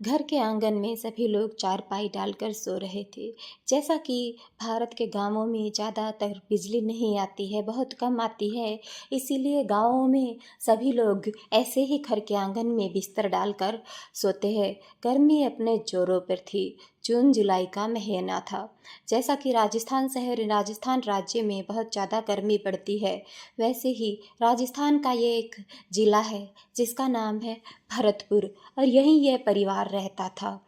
घर के आंगन में सभी लोग चारपाई डालकर सो रहे थे। जैसा कि भारत के गांवों में ज़्यादातर बिजली नहीं आती है, बहुत कम आती है, इसीलिए गांवों में सभी लोग ऐसे ही घर के आंगन में बिस्तर डालकर सोते हैं। गर्मी अपने जोरों पर थी। जून जुलाई का महीना था। जैसा कि राजस्थान राज्य में बहुत ज़्यादा गर्मी पड़ती है, वैसे ही राजस्थान का ये एक ज़िला है जिसका नाम है भरतपुर, और यहीं यह परिवार रहता था।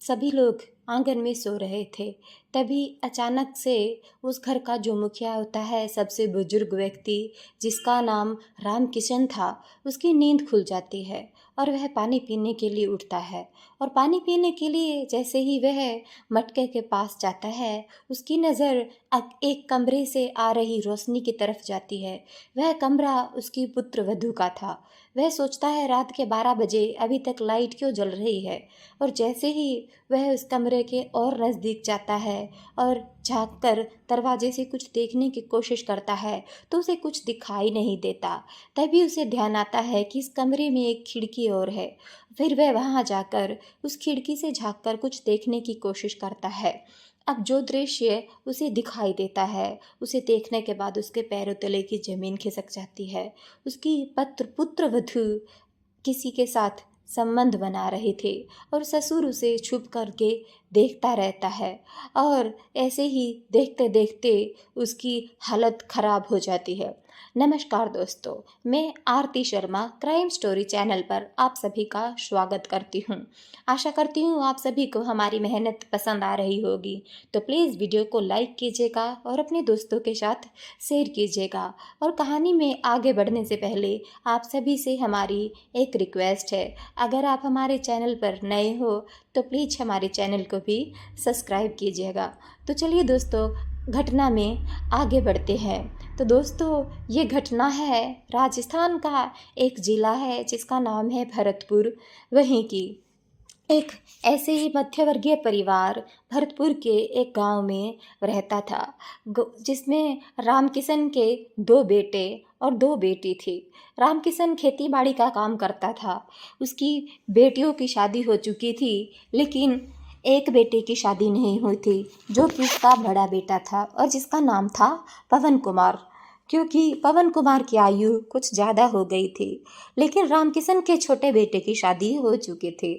सभी लोग आंगन में सो रहे थे। तभी अचानक से उस घर का जो मुखिया होता है, सबसे बुजुर्ग व्यक्ति जिसका नाम रामकिशन था, उसकी नींद खुल जाती है और वह पानी पीने के लिए उठता है। और पानी पीने के लिए जैसे ही वह मटके के पास जाता है, उसकी नज़र एक कमरे से आ रही रोशनी की तरफ जाती है। वह कमरा उसकी पुत्र वधू का था। वह सोचता है रात के 12 बजे अभी तक लाइट क्यों जल रही है। और जैसे ही वह उस कमरे के और नज़दीक जाता है और झांक कर दरवाजे से कुछ देखने की कोशिश करता है, तो उसे कुछ दिखाई नहीं देता। तभी उसे ध्यान आता है कि इस कमरे में एक खिड़की और है। फिर वह वहाँ जाकर उस खिड़की से झांक कर कुछ देखने की कोशिश करता है। अब जो दृश्य उसे दिखाई देता है, उसे देखने के बाद उसके पैरों तले की ज़मीन खिसक जाती है। उसकी पुत्र वधू किसी के साथ संबंध बना रहे थे और ससुर उसे छुप करके देखता रहता है। और ऐसे ही देखते देखते उसकी हालत खराब हो जाती है। नमस्कार दोस्तों, मैं आरती शर्मा क्राइम स्टोरी चैनल पर आप सभी का स्वागत करती हूँ। आशा करती हूँ आप सभी को हमारी मेहनत पसंद आ रही होगी। तो प्लीज़ वीडियो को लाइक कीजिएगा और अपने दोस्तों के साथ शेयर कीजिएगा। और कहानी में आगे बढ़ने से पहले आप सभी से हमारी एक रिक्वेस्ट है, अगर आप हमारे चैनल पर नए हो तो प्लीज़ हमारे चैनल को भी सब्सक्राइब कीजिएगा। तो चलिए दोस्तों, घटना में आगे बढ़ते हैं। तो दोस्तों, ये घटना है राजस्थान का एक ज़िला है जिसका नाम है भरतपुर। वहीं की एक ऐसे ही मध्यवर्गीय परिवार भरतपुर के एक गांव में रहता था, जिसमें रामकिशन के 2 बेटे और 2 बेटी थी। रामकिशन खेती बाड़ी का काम करता था। उसकी बेटियों की शादी हो चुकी थी, लेकिन एक बेटे की शादी नहीं हुई थी, जो कि उसका बड़ा बेटा था और जिसका नाम था पवन कुमार। क्योंकि पवन कुमार की आयु कुछ ज़्यादा हो गई थी, लेकिन रामकिशन के छोटे बेटे की शादी हो चुकी थी।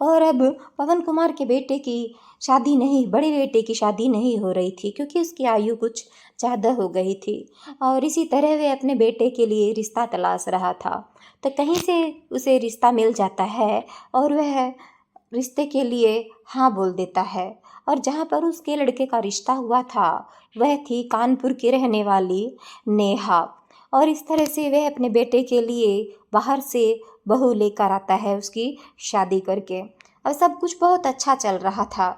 और अब पवन कुमार के बेटे की शादी नहीं, बड़े बेटे की शादी नहीं हो रही थी, क्योंकि उसकी आयु कुछ ज़्यादा हो गई थी। और इसी तरह वह अपने बेटे के लिए रिश्ता तलाश रहा था। तो कहीं से उसे रिश्ता मिल जाता है और वह रिश्ते के लिए हाँ बोल देता है। और जहाँ पर उसके लड़के का रिश्ता हुआ था, वह थी कानपुर की रहने वाली नेहा। और इस तरह से वह अपने बेटे के लिए बाहर से बहू लेकर आता है उसकी शादी करके। और सब कुछ बहुत अच्छा चल रहा था।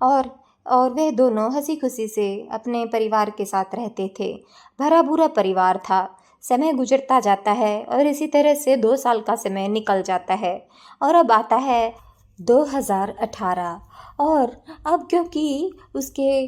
और वह दोनों हंसी खुशी से अपने परिवार के साथ रहते थे। भरा पूरा परिवार था। समय गुजरता जाता है और इसी तरह से 2 साल का समय निकल जाता है और अब आता है 2018। और अब क्योंकि उसके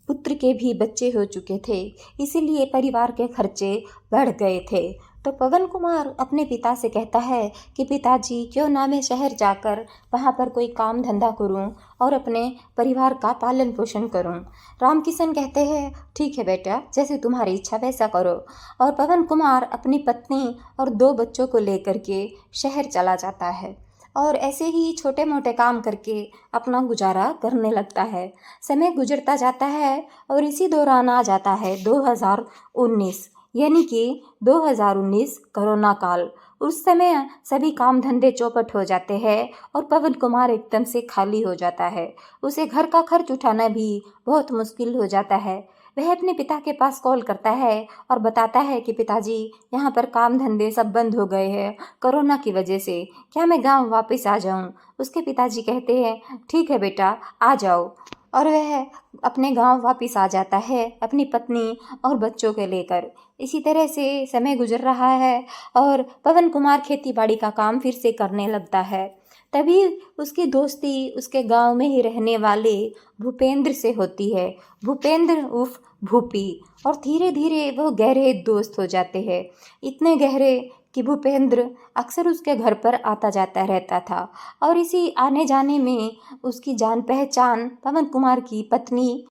पुत्र के भी बच्चे हो चुके थे, इसीलिए परिवार के खर्चे बढ़ गए थे। तो पवन कुमार अपने पिता से कहता है कि पिताजी, क्यों ना मैं शहर जाकर वहाँ पर कोई काम धंधा करूँ और अपने परिवार का पालन पोषण करूँ। रामकिशन कहते हैं ठीक है बेटा, जैसे तुम्हारी इच्छा वैसा करो। और पवन कुमार अपनी पत्नी और 2 बच्चों को लेकर के शहर चला जाता है और ऐसे ही छोटे मोटे काम करके अपना गुजारा करने लगता है। समय गुजरता जाता है और इसी दौरान आ जाता है 2019, यानी कि 2019 कोरोना काल। उस समय सभी काम धंधे चौपट हो जाते हैं और पवन कुमार एकदम से खाली हो जाता है। उसे घर का खर्च उठाना भी बहुत मुश्किल हो जाता है। वह अपने पिता के पास कॉल करता है और बताता है कि पिताजी, यहाँ पर काम धंधे सब बंद हो गए हैं कोरोना की वजह से, क्या मैं गांव वापस आ जाऊं? उसके पिताजी कहते हैं ठीक है बेटा, आ जाओ। और वह अपने गांव वापस आ जाता है अपनी पत्नी और बच्चों के लेकर। इसी तरह से समय गुजर रहा है और पवन कुमार खेती बाड़ी का काम फिर से करने लगता है। तभी उसकी दोस्ती उसके गांव में ही रहने वाले भूपेंद्र से होती है। भूपेंद्र उर्फ भूपी। और धीरे धीरे वो गहरे दोस्त हो जाते हैं, इतने गहरे कि भूपेंद्र अक्सर उसके घर पर आता जाता रहता था और इसी आने जाने में उसकी जान पहचान पवन कुमार की पत्नी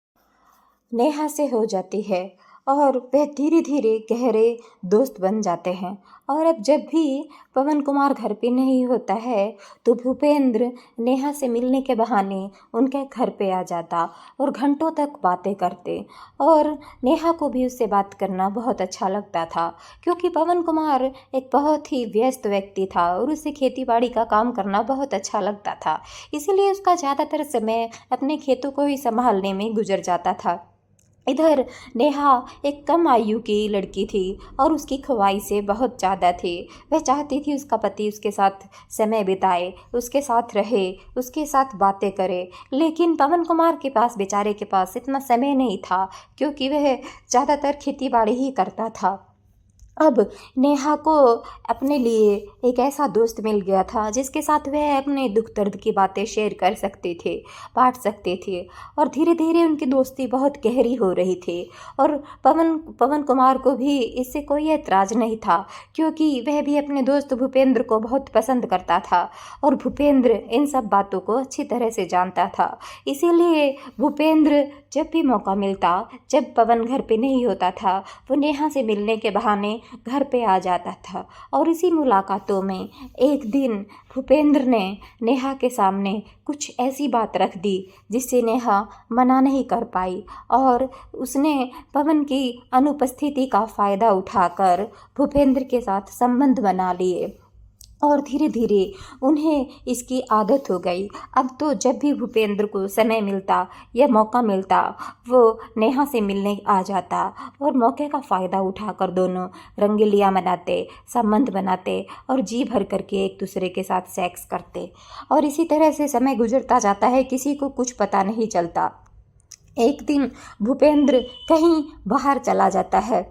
नेहा से हो जाती है और वह धीरे धीरे गहरे दोस्त बन जाते हैं। और अब जब भी पवन कुमार घर पे नहीं होता है तो भूपेंद्र नेहा से मिलने के बहाने उनके घर पे आ जाता और घंटों तक बातें करते। और नेहा को भी उससे बात करना बहुत अच्छा लगता था क्योंकि पवन कुमार एक बहुत ही व्यस्त व्यक्ति था और उसे खेती बाड़ी का काम करना बहुत अच्छा लगता था। इसीलिए उसका ज़्यादातर समय अपने खेतों को ही संभालने में गुजर जाता था। इधर नेहा एक कम आयु की लड़की थी और उसकी ख्वाहिशें बहुत ज़्यादा थी। वह चाहती थी उसका पति उसके साथ समय बिताए, उसके साथ रहे, उसके साथ बातें करे। लेकिन पवन कुमार के पास, बेचारे के पास इतना समय नहीं था क्योंकि वह ज़्यादातर खेती बाड़ी ही करता था। अब नेहा को अपने लिए एक ऐसा दोस्त मिल गया था जिसके साथ वह अपने दुख दर्द की बातें शेयर कर सकते थे, बांट सकते थे और धीरे धीरे उनकी दोस्ती बहुत गहरी हो रही थी। और पवन कुमार को भी इससे कोई ऐतराज नहीं था क्योंकि वह भी अपने दोस्त भूपेंद्र को बहुत पसंद करता था और भूपेंद्र इन सब बातों को अच्छी तरह से जानता था। इसीलिए भूपेंद्र जब भी मौका मिलता, जब पवन घर पे नहीं होता था, वो नेहा से मिलने के बहाने घर पे आ जाता था। और इसी मुलाकातों में एक दिन भूपेंद्र ने नेहा के सामने कुछ ऐसी बात रख दी जिससे नेहा मना नहीं कर पाई और उसने पवन की अनुपस्थिति का फ़ायदा उठाकर भूपेंद्र के साथ संबंध बना लिए और धीरे धीरे उन्हें इसकी आदत हो गई। अब तो जब भी भूपेंद्र को समय मिलता या मौका मिलता वो नेहा से मिलने आ जाता और मौके का फ़ायदा उठाकर दोनों रंगीलियाँ मनाते, संबंध बनाते और जी भर करके एक दूसरे के साथ सेक्स करते। और इसी तरह से समय गुजरता जाता है, किसी को कुछ पता नहीं चलता। एक दिन भूपेंद्र कहीं बाहर चला जाता है।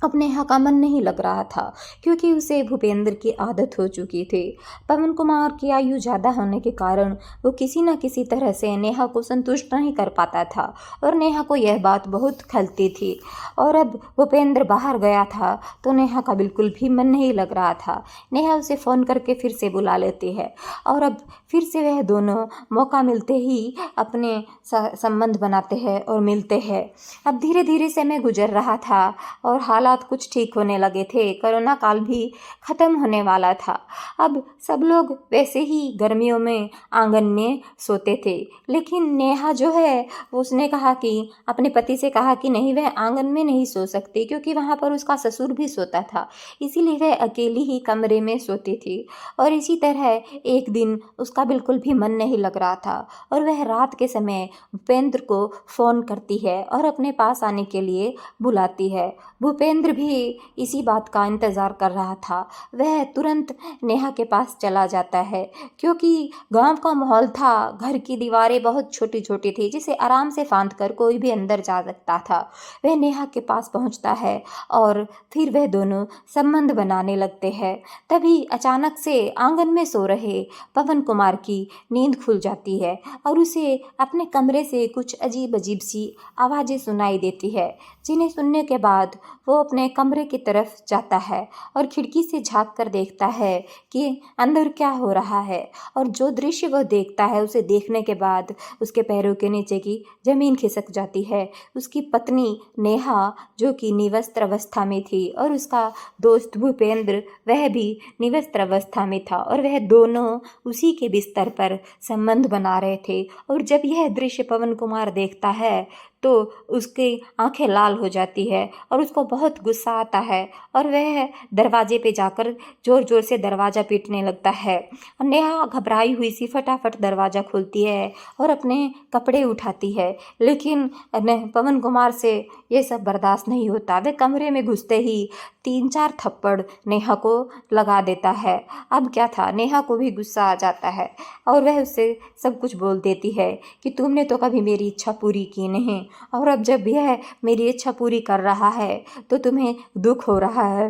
अब नेहा का मन नहीं लग रहा था क्योंकि उसे भूपेंद्र की आदत हो चुकी थी। पवन कुमार की आयु ज़्यादा होने के कारण वो किसी न किसी तरह से नेहा को संतुष्ट नहीं कर पाता था और नेहा को यह बात बहुत खलती थी। और अब भूपेंद्र बाहर गया था तो नेहा का बिल्कुल भी मन नहीं लग रहा था। नेहा उसे फ़ोन करके फिर से बुला लेती है और अब फिर से वह दोनों मौका मिलते ही अपने संबंध बनाते हैं और मिलते हैं। अब धीरे धीरे समय गुजर रहा था और हालात कुछ ठीक होने लगे थे। कोरोना काल भी ख़त्म होने वाला था। अब सब लोग वैसे ही गर्मियों में आंगन में सोते थे, लेकिन नेहा जो है उसने कहा कि अपने पति से कहा कि नहीं, वह आंगन में नहीं सो सकती क्योंकि वहाँ पर उसका ससुर भी सोता था, इसीलिए वह अकेली ही कमरे में सोती थी। और इसी तरह एक दिन उसका बिल्कुल भी मन नहीं लग रहा था और वह रात के समय भूपेंद्र को फ़ोन करती है और अपने पास आने के लिए बुलाती है। भूपेंद्र भी इसी बात का इंतज़ार कर रहा था। वह तुरंत नेहा के पास चला जाता है क्योंकि गांव का माहौल था, घर की दीवारें बहुत छोटी छोटी थी जिसे आराम से फांद कर कोई भी अंदर जा सकता था। वह नेहा के पास पहुंचता है और फिर वह दोनों संबंध बनाने लगते हैं। तभी अचानक से आंगन में सो रहे पवन कुमार की नींद खुल जाती है और उसे अपने कमरे से कुछ अजीब अजीब सी आवाज़ें सुनाई देती है, जिन्हें सुनने के बाद वो अपने कमरे की तरफ जाता है और खिड़की से झांक कर देखता है कि अंदर क्या हो रहा है। और जो दृश्य वह देखता है उसे देखने के बाद उसके पैरों के नीचे की ज़मीन खिसक जाती है। उसकी पत्नी नेहा जो कि निवस्त्र अवस्था में थी और उसका दोस्त भूपेंद्र वह भी निवस्त्र अवस्था में था और वह दोनों उसी के बिस्तर पर संबंध बना रहे थे। और जब यह दृश्य पवन कुमार देखता है तो उसकी आंखें लाल हो जाती है और उसको बहुत गुस्सा आता है और वह दरवाजे पे जाकर ज़ोर ज़ोर से दरवाज़ा पीटने लगता है। और नेहा घबराई हुई सी फटाफट दरवाज़ा खोलती है और अपने कपड़े उठाती है, लेकिन पवन कुमार से ये सब बर्दाश्त नहीं होता। वह कमरे में घुसते ही 3-4 थप्पड़ नेहा को लगा देता है। अब क्या था, नेहा को भी गुस्सा आ जाता है और वह उससे सब कुछ बोल देती है कि तुमने तो कभी मेरी इच्छा पूरी की नहीं और अब जब यह मेरी इच्छा पूरी कर रहा है तो तुम्हें दुख हो रहा है।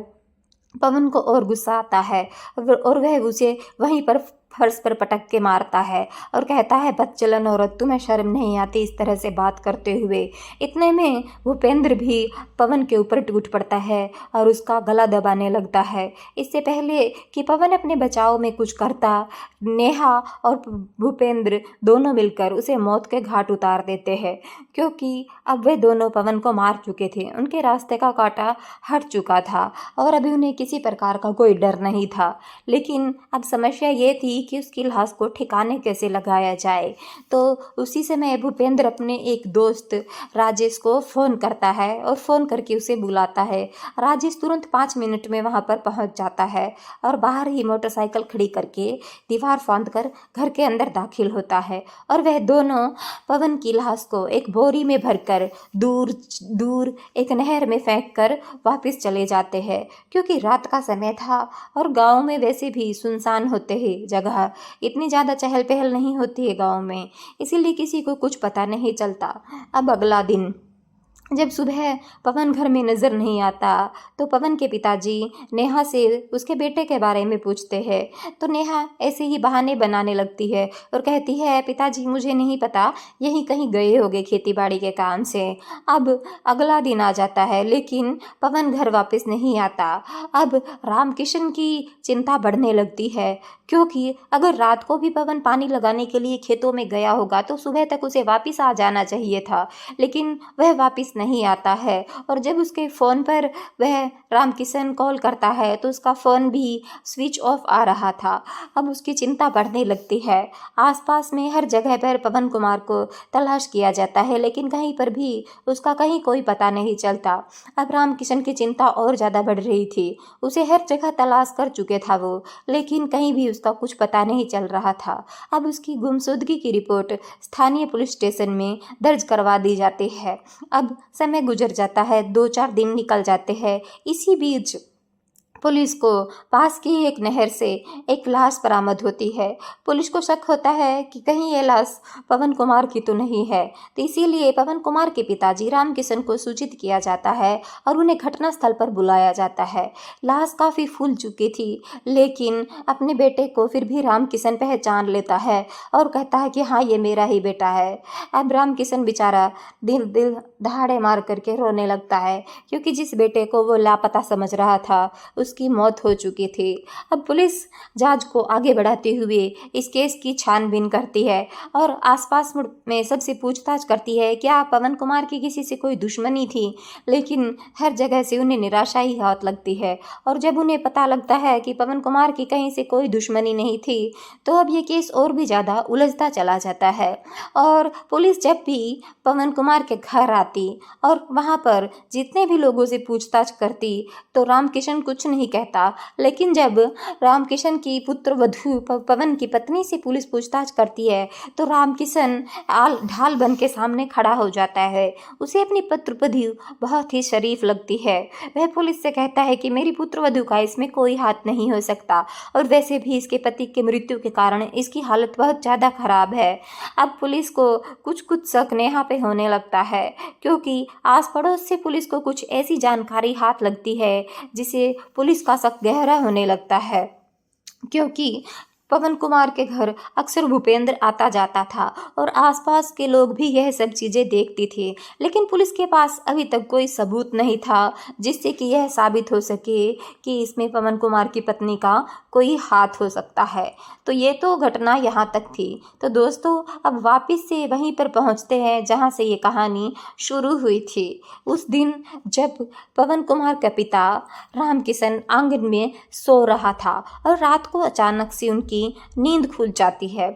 पवन को और गुस्सा आता है और वह उसे वहीं पर फर्श पर पटक के मारता है और कहता है, बदचलन औरत, तुम्हें शर्म नहीं आती इस तरह से बात करते हुए। इतने में भूपेंद्र भी पवन के ऊपर टूट पड़ता है और उसका गला दबाने लगता है। इससे पहले कि पवन अपने बचाव में कुछ करता, नेहा और भूपेंद्र दोनों मिलकर उसे मौत के घाट उतार देते हैं, क्योंकि अब वे दोनों पवन को मार चुके थे। उनके रास्ते का कांटा हट चुका था और अभी उन्हें किसी प्रकार का कोई डर नहीं था। लेकिन अब समस्या ये थी कि उसकी लाश को ठिकाने कैसे लगाया जाए। तो उसी समय भूपेंद्र अपने एक दोस्त राजेश को फ़ोन करता है और फ़ोन करके उसे बुलाता है। राजेश तुरंत 5 मिनट में वहाँ पर पहुँच जाता है और बाहर ही मोटरसाइकिल खड़ी करके दीवार फांद कर घर के अंदर दाखिल होता है और वह दोनों पवन की लाश को एक बोरी में भरकर दूर दूर एक नहर में फेंक कर वापस चले जाते हैं, क्योंकि रात का समय था और गांव में वैसे भी सुनसान होते ही जगह, इतनी ज़्यादा चहल पहल नहीं होती है गांव में, इसीलिए किसी को कुछ पता नहीं चलता। अब अगला दिन जब सुबह पवन घर में नज़र नहीं आता तो पवन के पिताजी नेहा से उसके बेटे के बारे में पूछते हैं। तो नेहा ऐसे ही बहाने बनाने लगती है और कहती है, पिताजी मुझे नहीं पता, यहीं कहीं गए होंगे खेती बाड़ी के काम से। अब अगला दिन आ जाता है लेकिन पवन घर वापस नहीं आता। अब रामकिशन की चिंता बढ़ने लगती है, क्योंकि अगर रात को भी पवन पानी लगाने के लिए खेतों में गया होगा तो सुबह तक उसे वापस आ जाना चाहिए था, लेकिन वह वापस नहीं आता है। और जब उसके फ़ोन पर वह रामकिशन कॉल करता है तो उसका फ़ोन भी स्विच ऑफ आ रहा था। अब उसकी चिंता बढ़ने लगती है। आसपास में हर जगह पर पवन कुमार को तलाश किया जाता है, लेकिन कहीं पर भी उसका कहीं कोई पता नहीं चलता। अब रामकिशन की चिंता और ज़्यादा बढ़ रही थी। उसे हर जगह तलाश कर चुके था वो, लेकिन कहीं भी उसका कुछ पता नहीं चल रहा था। अब उसकी गुमशुदगी की रिपोर्ट स्थानीय पुलिस स्टेशन में दर्ज करवा दी जाती है। अब समय गुजर जाता है, 2-4 दिन निकल जाते हैं। इसी बीच पुलिस को पास की एक नहर से एक लाश बरामद होती है। पुलिस को शक होता है कि कहीं ये लाश पवन कुमार की तो नहीं है, तो इसीलिए पवन कुमार के पिताजी रामकिशन को सूचित किया जाता है और उन्हें घटनास्थल पर बुलाया जाता है। लाश काफ़ी फूल चुकी थी, लेकिन अपने बेटे को फिर भी रामकिशन पहचान लेता है और कहता है कि हाँ, ये मेरा ही बेटा है। अब रामकिशन बेचारा दिल दिल दहाड़े मार करके रोने लगता है, क्योंकि जिस बेटे को वो लापता समझ रहा था उसकी मौत हो चुकी थी। अब पुलिस जांच को आगे बढ़ाते हुए इस केस की छानबीन करती है और आसपास में सबसे पूछताछ करती है क्या पवन कुमार की किसी से कोई दुश्मनी थी, लेकिन हर जगह से उन्हें निराशा ही हाथ लगती है। और जब उन्हें पता लगता है कि पवन कुमार की कहीं से कोई दुश्मनी नहीं थी, तो अब ये केस और भी ज़्यादा उलझता चला जाता है। और पुलिस जब भी पवन कुमार के घर आती और वहाँ पर जितने भी लोगों से पूछताछ करती तो रामकिशन कुछ नहीं कहता, लेकिन जब रामकिशन की पुत्र वधू पवन की पत्नी से पुलिस पूछताछ करती है तो रामकिशन ढाल बन के सामने खड़ा हो जाता है। उसे अपनी पुत्र वधू बहुत ही शरीफ लगती है। वह पुलिस से कहता है कि मेरी पुत्र वधू का इसमें कोई हाथ नहीं हो सकता, और वैसे भी इसके पति की मृत्यु के कारण इसकी हालत बहुत ज़्यादा खराब है। अब पुलिस को कुछ कुछ शक नेहा पे होने लगता है, क्योंकि आस पड़ोस से पुलिस को कुछ ऐसी जानकारी हाथ लगती है जिसे पुलिस का शक गहरा होने लगता है, क्योंकि पवन कुमार के घर अक्सर भूपेंद्र आता जाता था और आसपास के लोग भी यह सब चीज़ें देखती थी, लेकिन पुलिस के पास अभी तक कोई सबूत नहीं था जिससे कि यह साबित हो सके कि इसमें पवन कुमार की पत्नी का कोई हाथ हो सकता है। तो ये तो घटना यहाँ तक थी। तो दोस्तों, अब वापस से वहीं पर पहुँचते हैं जहाँ से ये कहानी शुरू हुई थी। उस दिन जब पवन कुमार का पिता रामकिशन आंगन में सो रहा था और रात को अचानक से उनकी नींद खुल जाती है,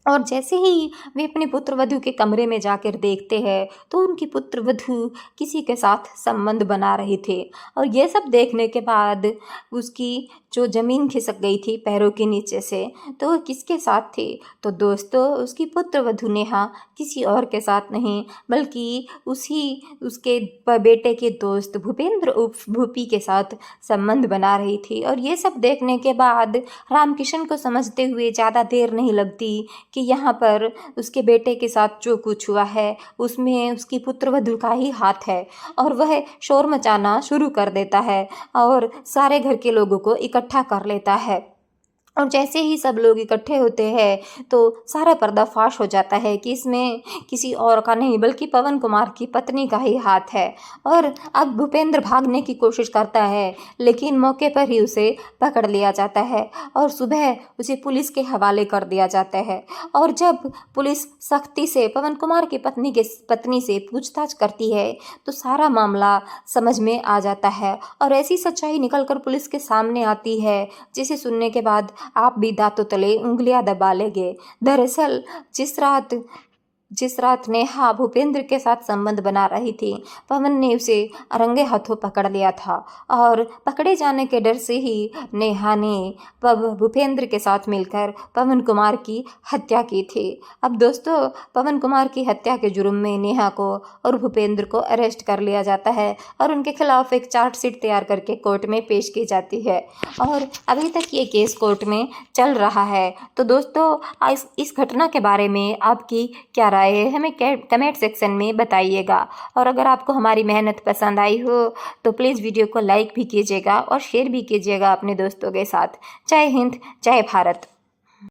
और जैसे ही वे अपने पुत्र वधू के कमरे में जाकर देखते हैं तो उनकी पुत्र वधू किसी के साथ संबंध बना रहे थे। और ये सब देखने के बाद उसकी जो ज़मीन खिसक गई थी पैरों के नीचे से, तो वह किसके साथ थी? तो दोस्तों, उसकी पुत्र वधू नेहा किसी और के साथ नहीं, बल्कि उसके बेटे के दोस्त भूपेंद्र उर्फ भूपी के साथ संबंध बना रही थी। और ये सब देखने के बाद रामकिशन को समझते हुए ज़्यादा देर नहीं लगती कि यहाँ पर उसके बेटे के साथ जो कुछ हुआ है उसमें उसकी पुत्रवधू का ही हाथ है, और वह शोर मचाना शुरू कर देता है और सारे घर के लोगों को इकट्ठा कर लेता है। और जैसे ही सब लोग इकट्ठे होते हैं तो सारा पर्दाफाश हो जाता है कि इसमें किसी और का नहीं बल्कि पवन कुमार की पत्नी का ही हाथ है। और अब भूपेंद्र भागने की कोशिश करता है, लेकिन मौके पर ही उसे पकड़ लिया जाता है और सुबह उसे पुलिस के हवाले कर दिया जाता है। और जब पुलिस सख्ती से पवन कुमार की पत्नी से पूछताछ करती है तो सारा मामला समझ में आ जाता है और ऐसी सच्चाई निकलकर पुलिस के सामने आती है जिसे सुनने के बाद आप भी दांतों तले उंगलियां दबा लेंगे। दरअसल जिस रात नेहा भूपेंद्र के साथ संबंध बना रही थी, पवन ने उसे रंगे हाथों पकड़ लिया था और पकड़े जाने के डर से ही नेहा ने भूपेंद्र के साथ मिलकर पवन कुमार की हत्या की थी। अब दोस्तों, पवन कुमार की हत्या के जुर्म में नेहा को और भूपेंद्र को अरेस्ट कर लिया जाता है और उनके खिलाफ एक चार्जशीट तैयार करके कोर्ट में पेश की जाती है और अभी तक ये केस कोर्ट में चल रहा है। तो दोस्तों, इस घटना के बारे में आपकी क्या राय है, हमें कमेंट सेक्शन में बताइएगा। और अगर आपको हमारी मेहनत पसंद आई हो तो प्लीज़ वीडियो को लाइक भी कीजिएगा और शेयर भी कीजिएगा अपने दोस्तों के साथ। जय हिंद, जय भारत।